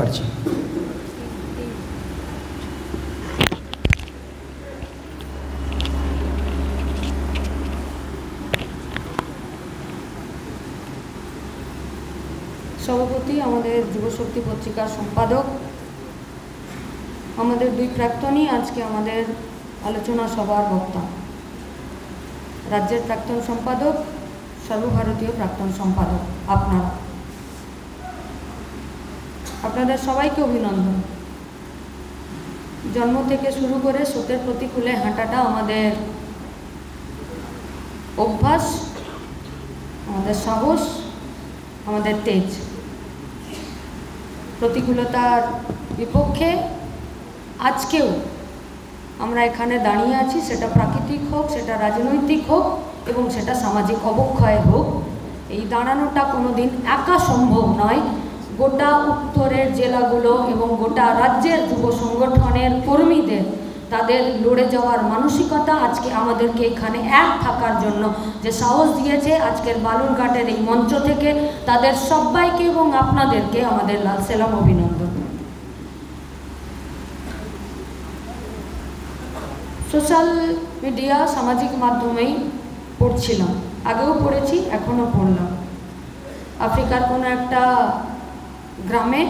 মুখার্জি। সভাপতি, আমাদের যুবশক্তি পত্রিকার সম্পাদক, আমাদের দুই প্রাক্তনই আজকে আমাদের আলোচনা সভার বক্তা, রাজ্যের প্রাক্তন সম্পাদক, সর্বভারতীয় প্রাক্তন সম্পাদক, আপনাদের সবাইকে অভিনন্দন। জন্ম থেকে শুরু করে স্রোতের প্রতিকূলে হাঁটাটা আমাদের অভ্যাস, আমাদের সাহস, আমাদের তেজ। প্রতিকূলতার বিপক্ষে আজকেও আমরা এখানে দাঁড়িয়ে আছি, সেটা প্রাকৃতিক হোক, সেটা রাজনৈতিক হোক এবং সেটা সামাজিক অবক্ষয় হোক। এই দাঁড়ানোটা কোনো দিন একা সম্ভব নয়। গোটা উত্তরের জেলাগুলো এবং গোটা রাজ্যের যুব সংগঠনের কর্মীদের তাদের লড়ে যাওয়ার মানসিকতা আজকে আমাদেরকে এখানে এক থাকার জন্য যে সাহস দিয়েছে, আজকের বালুরঘাটের এই মঞ্চ থেকে তাদের সবাইকে এবং আপনাদেরকে আমাদের লাল সেলাম, অভিনন্দন। সোশ্যাল মিডিয়া, সামাজিক মাধ্যমেই পড়ছিলাম, আগেও পড়েছি, এখনও পড়লাম। আফ্রিকার কোনো একটা গ্রামে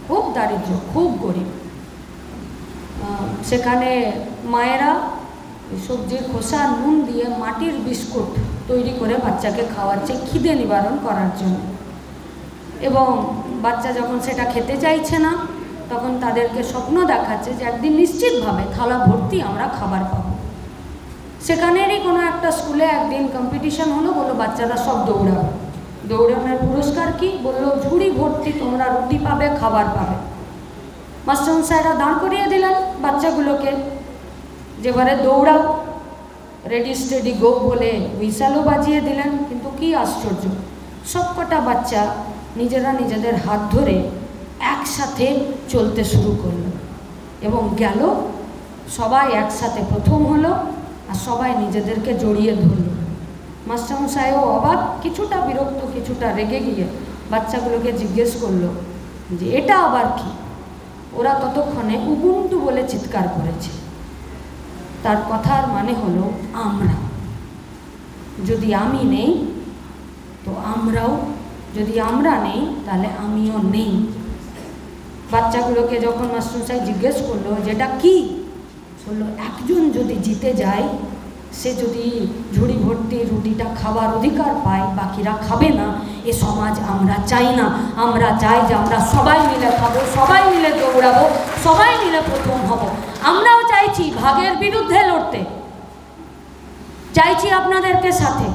খুব দারিদ্র, খুব গরিব, সেখানে মায়েরা সবজির খোসা নুন দিয়ে মাটির বিস্কুট তৈরি করে বাচ্চাকে খাওয়াচ্ছে খিদে নিবারণ করার জন্য। এবং বাচ্চা যখন সেটা খেতে চাইছে না, তখন তাদেরকে স্বপ্ন দেখাচ্ছে যে একদিন নিশ্চিতভাবে থালা ভর্তি আমরা খাবার পাবো। সেখানেরই কোনো একটা স্কুলে একদিন কম্পিটিশন হলো, বললো বাচ্চারা সব দৌড়াবে। দৌড়ানোর পুরস্কার কি? বললো ঝুড়ি ভর্তি তোমরা রুটি পাবে, খাবার পাবে। মাস্টারমশাইরা দাঁড় করিয়ে দিলেন বাচ্চাগুলোকে, যেবারে দৌড়াও, রেডি স্টেডি গো বলে হুইসেলও বাজিয়ে দিলেন। কিন্তু কি আশ্চর্য, সবকটা বাচ্চা নিজেরা নিজেদের হাত ধরে একসাথে চলতে শুরু করলো এবং গেল। সবাই একসাথে প্রথম হলো আর সবাই নিজেদেরকে জড়িয়ে ধরল। মাস্টারমশাইও অবাক, কিছুটা বিরক্ত, কিছুটা রেগে গিয়ে বাচ্চাগুলোকে জিজ্ঞেস করলো যে এটা আবার কি? ওরা ততক্ষণে উবুন্টু বলে চিৎকার করেছে। তার কথার মানে হলো আমরা। যদি আমি নেই তো আমরাও, যদি আমরা নেই তাহলে আমিও নেই। বাচ্চাগুলোকে যখন মাস্টারমশাই জিজ্ঞেস করলো যেটা কি, বললো একজন যদি জিতে যায়, সে যদি ঝুড়ি ভর্তি রুটিটা খাবার অধিকার পায়, বাকিরা খাবে না, এ সমাজ আমরা চাই না। আমরা চাই যে আমরা সবাই মিলে খাবো, সবাই মিলে দৌড়াবো, সবাই মিলে প্রথম হব। আমরাও চাইছি ভাগের বিরুদ্ধে লড়তে, চাইছি আপনাদেরকে সাথে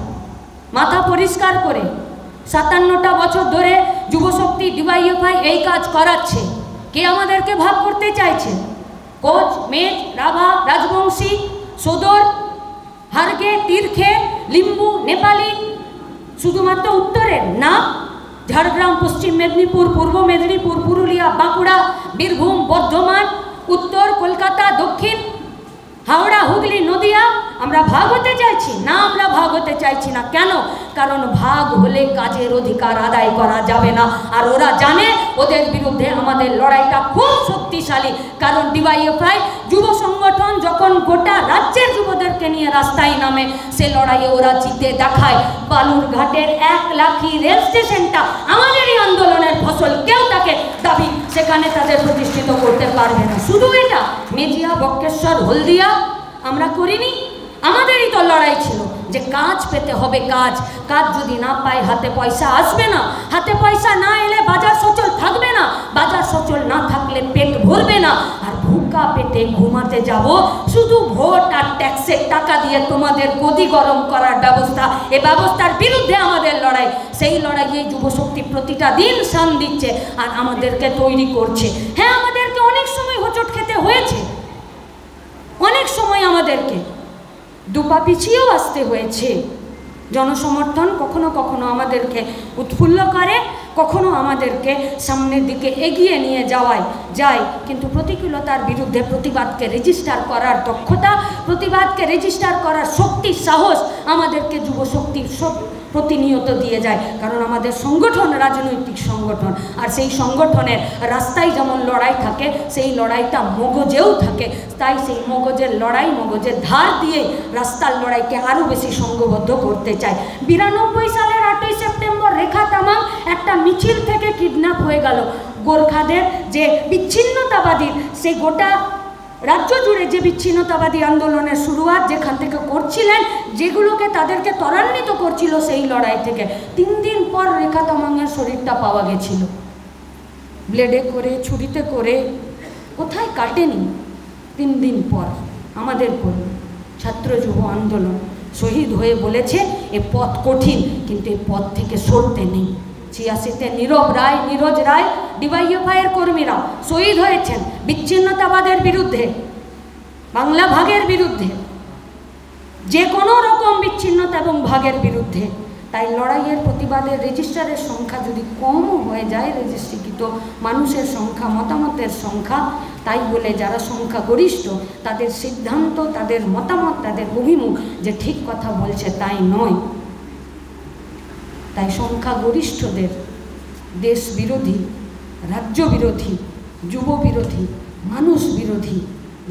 মাথা পরিষ্কার করে। 57টা বছর ধরে যুবশক্তি ডিওয়াইএফআই এই কাজ করাচ্ছে। কে আমাদেরকে ভাগ করতে চাইছে? কোচ, মেজ, রাভা, রাজবংশী, সদর, হারগে, তীর্থে, লিম্বু, নেপালি শুধুমাত্র উত্তরের না, ঝাড়গ্রাম, পশ্চিম মেদিনীপুর, পূর্ব মেদিনীপুর, পুরুলিয়া, বাঁকুড়া, বীরভূম, বর্ধমান, উত্তর কলকাতা, দক্ষিণ, হাওড়া, হুগলি, নদিয়া। আমরা ভাগ হতে চাইছি না? আমরা ভাগ হতে চাইছি না। কেন? কারণ ভাগ হলে কাজের অধিকার আদায় করা যাবে না। আর ওরা জানে ওদের বিরুদ্ধে আমাদের লড়াইটা খুব শক্তিশালী। কারণ ডিওয়াইএফআই যুব সংগঠন যখন গোটা রাজ্যের যুবদেরকে নিয়ে রাস্তায় নামে, সে লড়াইয়ে ওরা জিতে দেখায়। বালুরঘাটের 1 লাখি রেল স্টেশনটা আমাদেরই আন্দোলনের ফসল। কেউ তাকে দাবি সেখানে তাদের প্রতিষ্ঠিত করতে পারবে না। শুধু এটা, মেজিয়া, বক্রেশ্বর, হলদিয়া আমরা করিনি? আমাদেরই তো লড়াই ছিল যে কাজ পেতে হবে। কাজ যদি না পাই হাতে পয়সা আসবে না। হাতে পয়সা না এলে বাজার সচল থাকবে না। বাজার সচল না থাকলে পেট ভরবে না। আর ভুকা পেটে ঘুমাতে যাব শুধু ভোট আর ট্যাক্সের টাকা দিয়ে তোমাদের গদি গরম করার ব্যবস্থা, এ ব্যবস্থার বিরুদ্ধে আমাদের লড়াই। সেই লড়াইয়ে যুবশক্তি প্রতিটা দিন শান দিচ্ছে আর আমাদেরকে তৈরি করছে। হ্যাঁ, আমাদেরকে অনেক সময় হোঁচট খেতে হয়েছে, অনেক সময় আমাদেরকে দুপা পিছিয়েও আসতে হয়েছে। জনসমর্থন কখনো কখনো আমাদেরকে উৎফুল্ল করে, কখনো আমাদেরকে সামনের দিকে এগিয়ে নিয়ে যায়। কিন্তু প্রতিকূলতার বিরুদ্ধে প্রতিবাদকে রেজিস্টার করার দক্ষতা, প্রতিবাদকে রেজিস্টার করার শক্তি, সাহস আমাদেরকে যুবশক্তির প্রতিনিয়ত দিয়ে যায়, কারণ আমাদের সংগঠন রাজনৈতিক সংগঠন, আর সেই সংগঠনের রাস্তায় যেমন লড়াই থাকে সেই লড়াইটা মগজেও থাকে। তাই সেই মগজের লড়াই, মগজের ধার দিয়ে রাস্তার লড়াইকে আরও বেশি সংঘবদ্ধ করতে চায়। 92 সালের 8ই সেপ্টেম্বর রেখা তামাং একটা মিছিল থেকে কিডন্যাপ হয়ে গেল। গোর্খাদের যে বিচ্ছিন্নতাবাদী, সেই গোটা রাজ্য জুড়ে যে বিচ্ছিন্নতাবাদী আন্দোলনের শুরুয়াত যেখান থেকে করছিলেন, যেগুলোকে তাদেরকে ত্বরান্বিত করছিল সেই লড়াই থেকে 3 দিন পর রেখা তামাংয়ের শরীরটা পাওয়া গেছিল, ব্লেডে করে, ছুরিতে করে, কোথায় কাটেনি। 3 দিন পর আমাদের কর্মী ছাত্র যুব আন্দোলন শহীদ হয়ে বলেছে এ পথ কঠিন, কিন্তু এই পথ থেকে সরতে নেই। 86-তে নীরব রায়, নীরজ রায়, ডিওয়াইএফআইয়ের কর্মীরা শহীদ হয়েছেন বিচ্ছিন্নতাবাদের বিরুদ্ধে, বাংলা ভাগের বিরুদ্ধে, যে কোনো রকম বিচ্ছিন্নতা এবং ভাগের বিরুদ্ধে। তাই লড়াইয়ের প্রতিবাদের রেজিস্টারের সংখ্যা যদি কমও হয়ে যায়, রেজিস্ট্রিকৃত মানুষের সংখ্যা, মতামতের সংখ্যা, তাই বলে যারা সংখ্যাগরিষ্ঠ তাদের সিদ্ধান্ত, তাদের মতামত, তাদের অভিমুখ যে ঠিক কথা বলছে তাই নয়। তাই সংখ্যাগরিষ্ঠদের দেশ বিরোধী, রাজ্য বিরোধী, যুব বিরোধী, মানুষ বিরোধী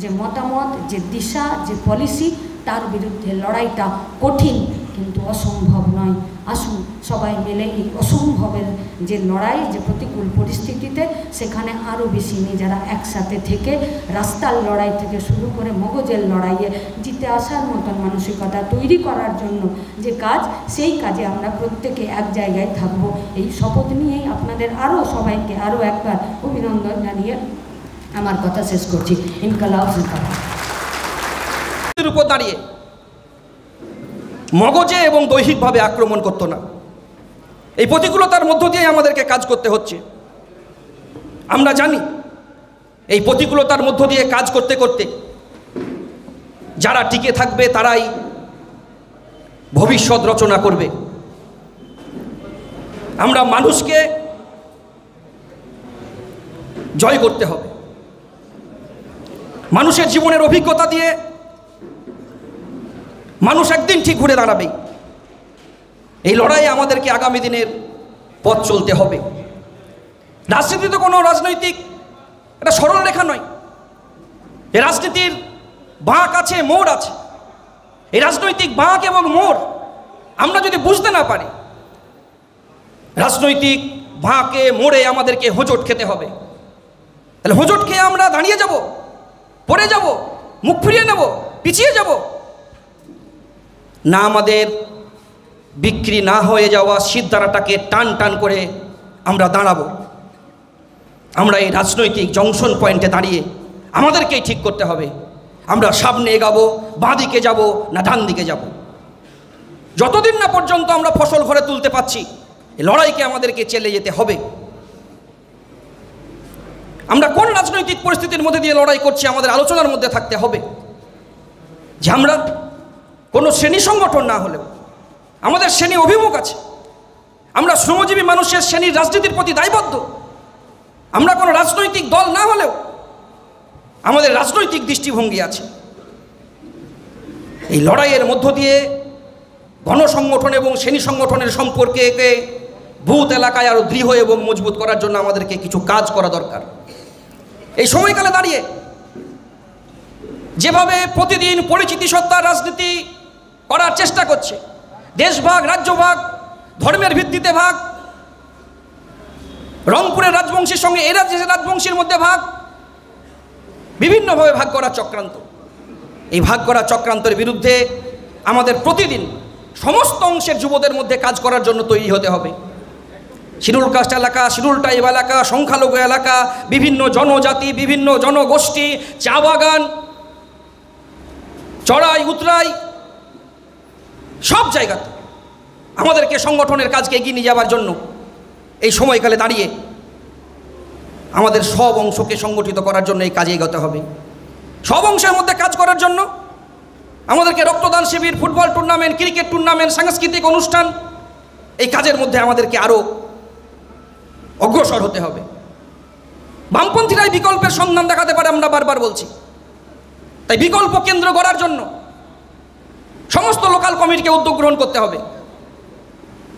যে মতামত, যে দিশা, যে পলিসি, তার বিরুদ্ধে লড়াইটা কঠিন কিন্তু অসম্ভব নয়। আসুন সবাই মিলে এই অসম্ভবের যে লড়াই, যে প্রতিকূল পরিস্থিতিতে, সেখানে আরও বেশি নিজেরা একসাথে থেকে রাস্তার লড়াই থেকে শুরু করে মগজের লড়াইয়ে জিতে আসার মতন মানসিকতা তৈরি করার জন্য যে কাজ, সেই কাজে আমরা প্রত্যেকে এক জায়গায় থাকবো। এই শপথ নিয়েই আপনাদের আরও সবাইকে আরও একবার অভিনন্দন জানিয়ে আমার কথা শেষ করছি। ইনকালাব জিন্দাবাদ। উপর দাঁড়িয়ে মগজে এবং দৈহিকভাবে আক্রমণ করতো না। এই প্রতিকূলতার মধ্য দিয়ে আমাদেরকে কাজ করতে হচ্ছে। আমরা জানি এই প্রতিকূলতার মধ্য দিয়ে কাজ করতে করতে যারা টিকে থাকবে তারাই ভবিষ্যৎ রচনা করবে। আমরা মানুষকে জয় করতে হবে। মানুষের জীবনের অভিজ্ঞতা দিয়ে মানুষ একদিন ঠিক ঘুরে দাঁড়াবেই। এই লড়াইয়ে আমাদেরকে আগামী দিনের পথ চলতে হবে। রাজনীতি তো কোনো রাজনৈতিক এটা সরল রেখা নয়। এই রাজনীতির বাঁক আছে, মোড় আছে। এই রাজনৈতিক বাঁক এবং মোড় আমরা যদি বুঝতে না পারি, রাজনৈতিক বাঁকে মোড়ে আমাদেরকে হোঁচট খেতে হবে। তাহলে হোঁচট খেয়ে আমরা দাঁড়িয়ে যাব, পড়ে যাব, মুখ ফিরিয়ে নেব, পিছিয়ে যাব না। আমাদের বিক্রি না হয়ে যাওয়া সিদ্ধারাটাকে টান টান করে আমরা দাঁড়াবো। আমরা এই রাজনৈতিক জংশন পয়েন্টে দাঁড়িয়ে আমাদেরকেই ঠিক করতে হবে আমরা সামনে এগাবো, বাঁ দিকে যাব না ডান দিকে যাব। যতদিন না পর্যন্ত আমরা ফসল ঘরে তুলতে পারছি, এই লড়াইকে আমাদেরকে চালিয়ে যেতে হবে। আমরা কোন রাজনৈতিক পরিস্থিতির মধ্যে দিয়ে লড়াই করছি আমাদের আলোচনার মধ্যে থাকতে হবে যে আমরা কোনো শ্রেণী সংগঠন না হলেও আমাদের শ্রেণী অভিমুখ আছে। আমরা শ্রমজীবী মানুষের শ্রেণীর রাজনীতির প্রতি দায়বদ্ধ। আমরা কোনো রাজনৈতিক দল না হলেও আমাদের রাজনৈতিক দৃষ্টিভঙ্গি আছে। এই লড়াইয়ের মধ্য দিয়ে গণসংগঠন এবং শ্রেণী সংগঠনের সম্পর্কে ভূত এলাকায় আরও দৃঢ় এবং মজবুত করার জন্য আমাদেরকে কিছু কাজ করা দরকার। এই সময়কালে দাঁড়িয়ে যেভাবে প্রতিদিন পরিচিতি সত্তার রাজনীতি করার চেষ্টা করছে, দেশভাগ, রাজ্যভাগ, ধর্মের ভিত্তিতে ভাগ, রংপুরের রাজবংশীর সঙ্গে এরা যে রাজবংশীর মধ্যে ভাগ, বিভিন্নভাবে ভাগ করা চক্রান্ত। এই ভাগ করা চক্রান্তের বিরুদ্ধে আমাদের প্রতিদিন সমস্ত অংশের যুবদের মধ্যে কাজ করার জন্য তৈরি হতে হবে। শিডিউল কাস্ট এলাকা, শিডিউল ট্রাইব এলাকা, সংখ্যালঘু এলাকা, বিভিন্ন জনজাতি, বিভিন্ন জনগোষ্ঠী, চা বাগান, চড়াই উতরাই, সব জায়গাতে আমাদেরকে সংগঠনের কাজকে এগিয়ে নিয়ে যাওয়ার জন্য এই সময়কালে দাঁড়িয়ে আমাদের সব অংশকে সংগঠিত করার জন্য এই কাজে এগোতে হবে। সব অংশের মধ্যে কাজ করার জন্য আমাদেরকে রক্তদান শিবির, ফুটবল টুর্নামেন্ট, ক্রিকেট টুর্নামেন্ট, সাংস্কৃতিক অনুষ্ঠান, এই কাজের মধ্যে আমাদেরকে আরও অগ্রসর হতে হবে। বামপন্থীরাই বিকল্পের সন্ধান দেখাতে পারে, আমরা বারবার বলছি। তাই বিকল্প কেন্দ্র গড়ার জন্য সমস্ত লোকাল কমিটিকে উদ্যোগ গ্রহণ করতে হবে।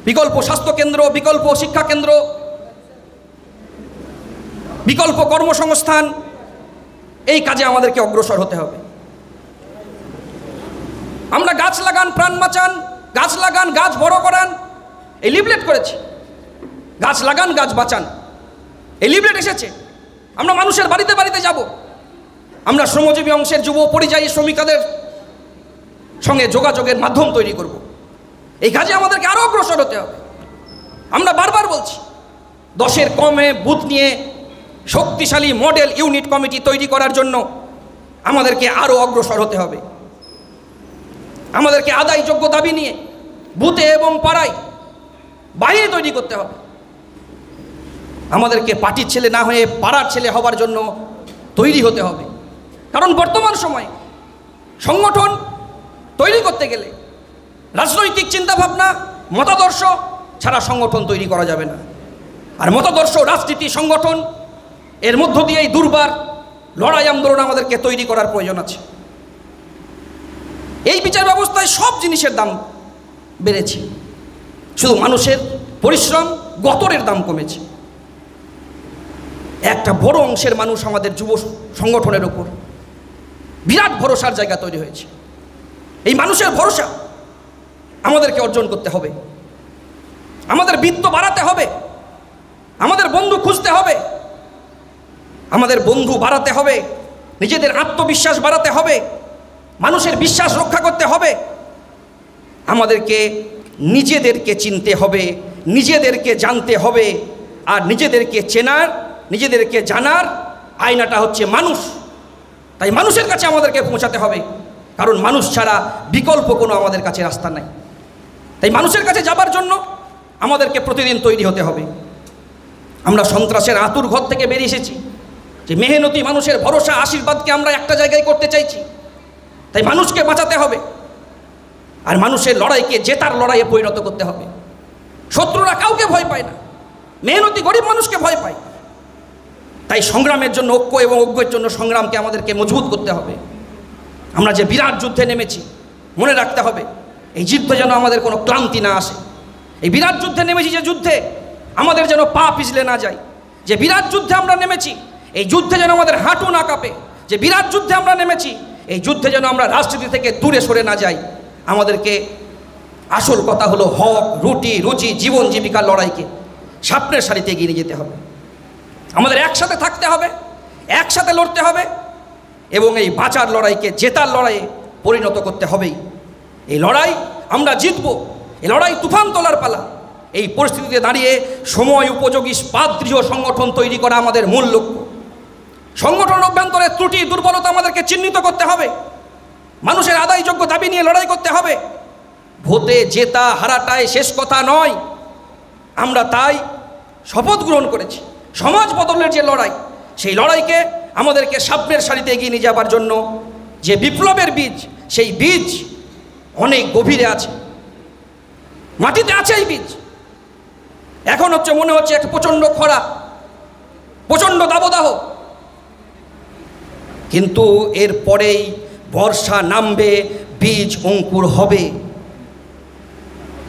বিকল্প স্বাস্থ্যকেন্দ্র, বিকল্প শিক্ষাকেন্দ্র, বিকল্প কর্মসংস্থান, এই কাজে আমাদেরকে অগ্রসর হতে হবে। আমরা গাছ লাগান প্রাণ বাঁচান, গাছ লাগান গাছ বড় করান, এই লিফলেট করেছি। গাছ লাগান গাছ বাঁচান, এই লিফলেট এসেছে। আমরা মানুষের বাড়িতে বাড়িতে যাব। আমরা শ্রমজীবী অংশের যুব পরিযায়ী শ্রমিকদের সঙ্গে যোগাযোগের মাধ্যম তৈরি করব। এই কাজে আমাদেরকে আরও অগ্রসর হতে হবে। আমরা বারবার বলছি, 10-এর কমে বুথ নিয়ে শক্তিশালী মডেল ইউনিট কমিটি তৈরি করার জন্য আমাদেরকে আরও অগ্রসর হতে হবে। আমাদেরকে আদায়যোগ্য দাবি নিয়ে বুথে এবং পাড়ায় বাইরে তৈরি করতে হবে। আমাদেরকে পার্টির ছেলে না হয়ে পাড়ার ছেলে হবার জন্য তৈরি হতে হবে। কারণ বর্তমান সময়ে সংগঠন তৈরি করতে গেলে রাজনৈতিক চিন্তাভাবনা, মতাদর্শ ছাড়া সংগঠন তৈরি করা যাবে না। আর মতাদর্শ, রাজনীতি, সংগঠন এর মধ্য দিয়েই দুর্বার লড়াই আন্দোলন আমাদেরকে তৈরি করার প্রয়োজন আছে। এই বিচার ব্যবস্থায় সব জিনিসের দাম বেড়েছে, শুধু মানুষের পরিশ্রম, গতরের দাম কমেছে। একটা বড় অংশের মানুষ আমাদের যুব সংগঠনের ওপর বিরাট ভরসার জায়গা তৈরি হয়েছে। এই মানুষের ভরসা আমাদেরকে অর্জন করতে হবে। আমাদের বৃত্ত বাড়াতে হবে, আমাদের বন্ধু খুঁজতে হবে, আমাদের বন্ধু বাড়াতে হবে, নিজেদের আত্মবিশ্বাস বাড়াতে হবে, মানুষের বিশ্বাস রক্ষা করতে হবে। আমাদেরকে নিজেদেরকে চিনতে হবে, নিজেদেরকে জানতে হবে। আর নিজেদেরকে চেনার, নিজেদেরকে জানার আয়নাটা হচ্ছে মানুষ। তাই মানুষের কাছে আমাদেরকে পৌঁছাতে হবে, কারণ মানুষ ছাড়া বিকল্প কোনো আমাদের কাছে রাস্তা নাই। তাই মানুষের কাছে যাবার জন্য আমাদেরকে প্রতিদিন তৈরি হতে হবে। আমরা সন্ত্রাসের আতুর ঘর থেকে বেরিয়ে এসেছি, যে মেহনতি মানুষের ভরসা, আশীর্বাদকে আমরা একটা জায়গায় করতে চাইছি। তাই মানুষকে বাঁচাতে হবে, আর মানুষের লড়াইকে জেতার লড়াইয়ে পরিণত করতে হবে। শত্রুরা কাউকে ভয় পায় না, মেহনতি গরিব মানুষকে ভয় পায়। তাই সংগ্রামের জন্য ঐক্য এবং ঐক্যের জন্য সংগ্রামকে আমাদেরকে মজবুত করতে হবে। আমরা যে বিরাট যুদ্ধে নেমেছি, মনে রাখতে হবে এই যুদ্ধে যেন আমাদের কোনো ক্লান্তি না আসে। এই বিরাট যুদ্ধে নেমেছি, যে যুদ্ধে আমাদের যেন পা পিছলে না যায়। যে বিরাট যুদ্ধে আমরা নেমেছি, এই যুদ্ধে যেন আমাদের হাঁটু না কাঁপে। যে বিরাট যুদ্ধে আমরা নেমেছি, এই যুদ্ধে যেন আমরা রাজনীতি থেকে দূরে সরে না যাই। আমাদেরকে আসল কথা হলো হক, রুটি, রুচি, জীবন জীবিকার লড়াইকে সামনের সারিতে এগিয়ে নিয়ে যেতে হবে। আমাদের একসাথে থাকতে হবে, একসাথে লড়তে হবে, এবং এই বাঁচার লড়াইকে জেতার লড়াইয়ে পরিণত করতে হবেই। এই লড়াই আমরা জিতব। এই লড়াই তুফান তোলার পালা। এই পরিস্থিতিতে দাঁড়িয়ে সময় উপযোগী দৃঢ় সংগঠন তৈরি করা আমাদের মূল লক্ষ্য। সংগঠনের অভ্যন্তরে ত্রুটি, দুর্বলতা আমাদেরকে চিহ্নিত করতে হবে। মানুষের আদায়যোগ্য দাবি নিয়ে লড়াই করতে হবে। ভোটে জেতা হারাটাই শেষ কথা নয়। আমরা তাই শপথ গ্রহণ করেছি, সমাজ বদলের যে লড়াই, সেই লড়াইকে আমাদেরকে সামনের সারিতে এগিয়ে নিয়ে যাবার জন্য যে বিপ্লবের বীজ, সেই বীজ অনেক গভীরে আছে, মাটিতে আছে এই বীজ। এখন মনে হচ্ছে একটা প্রচণ্ড খরা, প্রচণ্ড দাবদাহ, কিন্তু এর পরেই বর্ষা নামবে, বীজ অঙ্কুর হবে।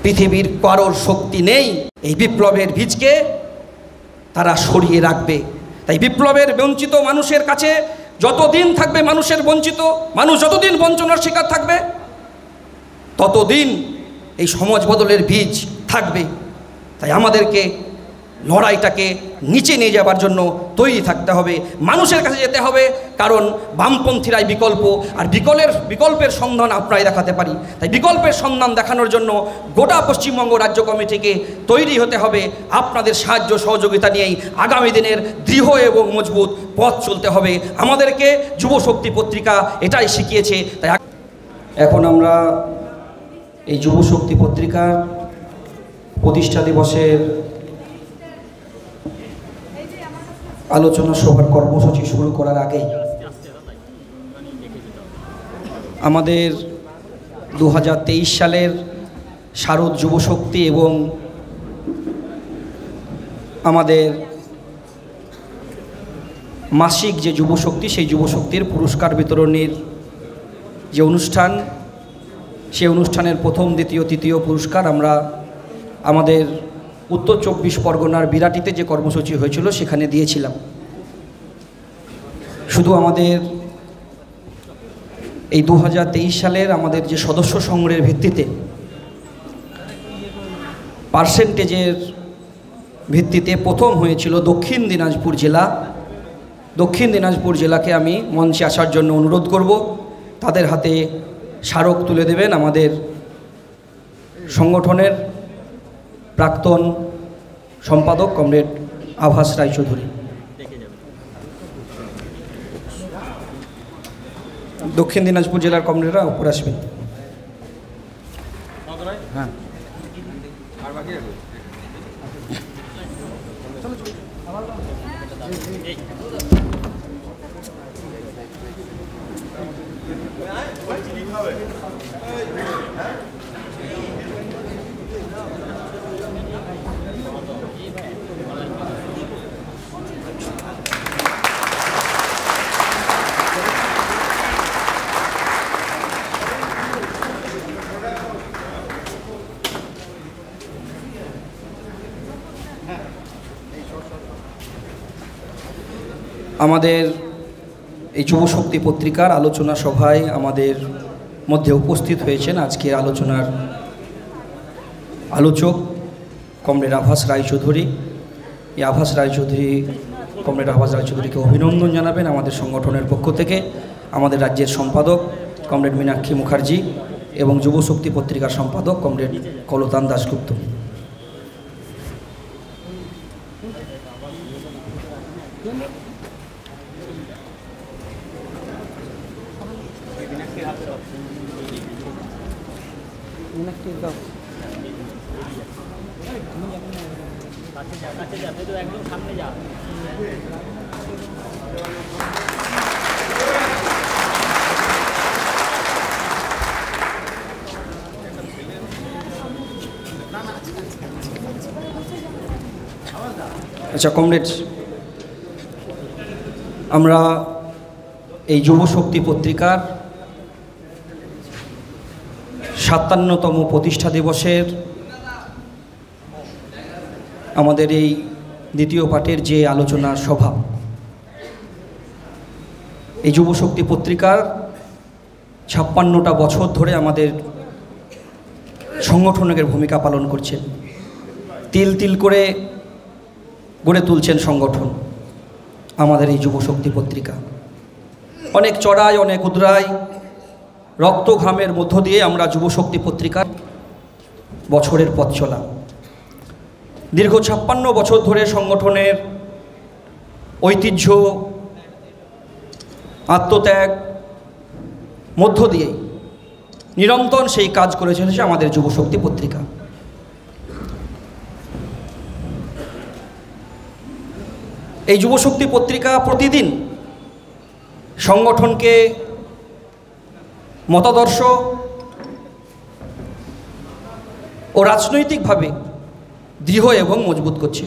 পৃথিবীর কারোর শক্তি নেই এই বিপ্লবের বীজকে তারা সরিয়ে রাখবে। তাই বিপ্লবের বঞ্চিত মানুষের কাছে যতদিন থাকবে মানুষের বঞ্চিত মানুষ, যতদিন বঞ্চনার শিকার থাকবে, ততদিন এই সমাজ বদলের বীজ থাকবে। তাই আমাদেরকে লড়াইটাকে নিচে নিয়ে যাবার জন্য তৈরি থাকতে হবে, মানুষের কাছে যেতে হবে। কারণ বামপন্থীরাই বিকল্প, আর বিকল্পের সন্ধান আমরাই দেখাতে পারি। তাই বিকল্পের সন্ধান দেখানোর জন্য গোটা পশ্চিমবঙ্গ রাজ্য কমিটিকে তৈরি হতে হবে। আপনাদের সাহায্য সহযোগিতা নিয়েই আগামী দিনের দৃঢ় এবং মজবুত পথ চলতে হবে। আমাদেরকে যুবশক্তি পত্রিকা এটাই শিখিয়েছে। তাই এখন আমরা এই যুবশক্তি পত্রিকার প্রতিষ্ঠা দিবসের আলোচনা সভার কর্মসূচি শুরু করার আগেই আমাদের 2023 সালের শারদ যুবশক্তি এবং আমাদের মাসিক যে যুবশক্তি, সেই যুবশক্তির পুরস্কার বিতরণের যে অনুষ্ঠান, সেই অনুষ্ঠানের প্রথম, দ্বিতীয়, তৃতীয় পুরস্কার আমরা আমাদের উত্তর 24 পরগনার বিরাটিতে যে কর্মসূচি হয়েছিল সেখানে দিয়েছিলাম। শুধু আমাদের এই 2023 সালের আমাদের যে সদস্য সংগ্রহের ভিত্তিতে পার্সেন্টেজের ভিত্তিতে প্রথম হয়েছিল দক্ষিণ দিনাজপুর জেলা। দক্ষিণ দিনাজপুর জেলাকে আমি মঞ্চে আসার জন্য অনুরোধ করব। তাদের হাতে স্মারক তুলে দেবেন আমাদের সংগঠনের প্রাক্তন সম্পাদক কমরেড আভাস রায়চৌধুরী। দক্ষিণ দিনাজপুর জেলার কমরেডরা উপরে আসবেন। হ্যাঁ, আমাদের এই যুবশক্তি পত্রিকার আলোচনা সভায় আমাদের মধ্যে উপস্থিত হয়েছেন আজকের আলোচনার আলোচক কমরেড আভাস রায়চৌধুরী। এই কমরেড আভাস রায়চৌধুরীকে অভিনন্দন জানাবেন আমাদের সংগঠনের পক্ষ থেকে, আমাদের রাজ্যের সম্পাদক কমরেড মীনাক্ষী মুখার্জি এবং যুবশক্তি পত্রিকার সম্পাদক কমরেড কলতান দাশগুপ্ত। আচ্ছা কমরেডস, আমরা এই যুবশক্তি পত্রিকার 57তম প্রতিষ্ঠা দিবসের আমাদের এই দ্বিতীয় পাঠের যে আলোচনা সভা, এই যুবশক্তি পত্রিকার 56টা বছর ধরে আমাদের সংগঠনের ভূমিকা পালন করছেন। তিল তিল করে গড়ে তুলছেন সংগঠন আমাদের এই যুবশক্তি পত্রিকা। অনেক চড়াই অনেক উদ্রাই রক্ত ঘামের মধ্য দিয়ে আমরা যুবশক্তি পত্রিকার বছরের পথ চলা। দীর্ঘ 56 বছর ধরে সংগঠনের ঐতিহ্য আত্মত্যাগ মধ্য দিয়েই নিরন্তর সেই কাজ করে চলেছে আমাদের যুবশক্তি পত্রিকা। এই যুবশক্তি পত্রিকা প্রতিদিন সংগঠনকে মতাদর্শ ও রাজনৈতিকভাবে দৃঢ় এবং মজবুত করছে।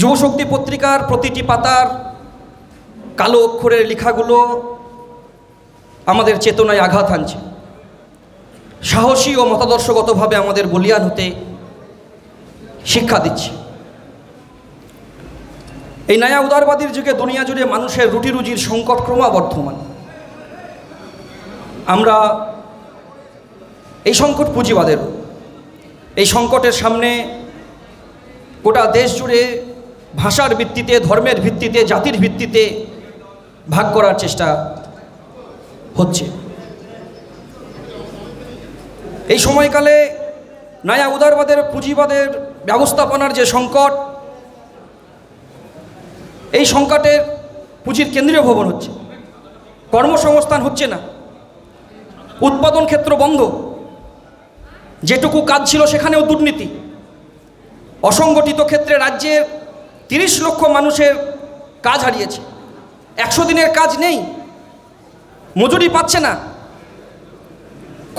যুবশক্তি পত্রিকার প্রতিটি পাতার কালো অক্ষরের লেখাগুলো আমাদের চেতনায় আঘাত আনছে, সাহসী ও মতাদর্শগতভাবে আমাদের বলিয়ান হতে শিক্ষা দিচ্ছে। এই নয়া উদারবাদীর যুগে দুনিয়া জুড়ে মানুষের রুটি রুজির সংকট ক্রমবর্ধমান। আমরা এই সংকট পুঁজিবাদের, এই সংকটের সামনে গোটা দেশ জুড়ে ভাষার ভিত্তিতে, ধর্মের ভিত্তিতে, জাতির ভিত্তিতে ভাগ করার চেষ্টা হচ্ছে। এই সময়কালে নয়া উদারবাদের পুঁজিবাদের ব্যবস্থাপনার যে সংকট, এই সংকটের পুঁজির কেন্দ্রীয় ভবন হচ্ছে, কর্মসংস্থান হচ্ছে না, উৎপাদন ক্ষেত্র বন্ধ, যেটুকু কাজ ছিল সেখানেও দুর্নীতি, অসংগঠিত ক্ষেত্রে রাজ্যের 30 লক্ষ মানুষের কাজ হারিয়েছে, 100 দিনের কাজ নেই, মজুরি পাচ্ছে না,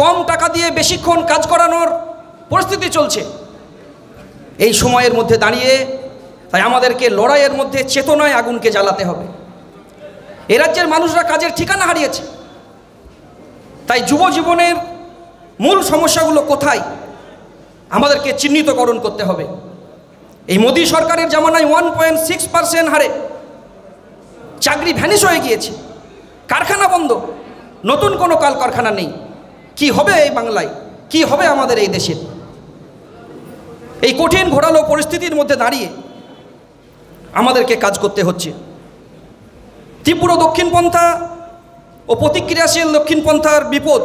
কম টাকা দিয়ে বেশিক্ষণ কাজ করানোর পরিস্থিতি চলছে। এই সময়ের মধ্যে দাঁড়িয়ে তাই আমাদেরকে লড়াইয়ের মধ্যে চেতনায় আগুনকে জ্বালাতে হবে। এ রাজ্যের মানুষরা কাজের ঠিকানা হারিয়েছে। তাই যুব জীবনের মূল সমস্যাগুলো কোথায় আমাদেরকে চিহ্নিতকরণ করতে হবে। এই মোদী সরকারের জামানায় 1.6% হারে চাকরি ভ্যানিশ হয়ে গিয়েছে, কারখানা বন্ধ, নতুন কোনো কারখানা নেই। কি হবে এই বাংলায়, কি হবে আমাদের এই দেশে? এই কঠিন ঘোরালো পরিস্থিতির মধ্যে দাঁড়িয়ে আমাদেরকে কাজ করতে হচ্ছে। তীব্র দক্ষিণপন্থা ও প্রতিক্রিয়াশীল দক্ষিণপন্থার বিপদ,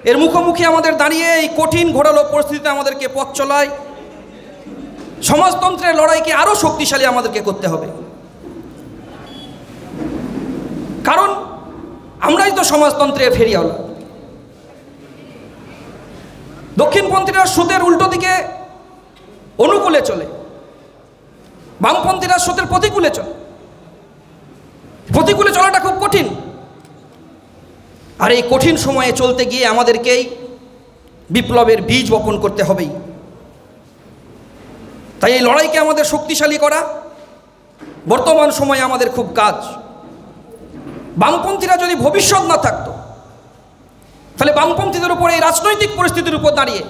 এর মুখোমুখি আমাদের দাঁড়িয়ে এই কঠিন ঘোরালো পরিস্থিতিতে আমাদেরকে পথ চলায় সমাজতন্ত্রের লড়াইকে আরও শক্তিশালী আমাদেরকে করতে হবে। কারণ আমরাই তো সমাজতন্ত্রের ফেরিওয়ালা। দক্ষিণপন্থীরা সুদের উল্টো দিকে অনুকূলে চলে, বামপন্থীরা সুদের প্রতিকূলে চলে। প্রতিকূলে চলাটা খুব কঠিন, আর এই কঠিন সময়ে চলতে গিয়ে আমাদেরকেই বিপ্লবের বীজ বপন করতে হবেই। তাই এই লড়াইকে আমাদের শক্তিশালী করা বর্তমান সময়ে আমাদের খুব কাজ। বামপন্থীরা যদি ভবিষ্যৎ না থাকতো, তাহলে বামপন্থীদের উপর এই রাজনৈতিক পরিস্থিতির উপর দাঁড়িয়ে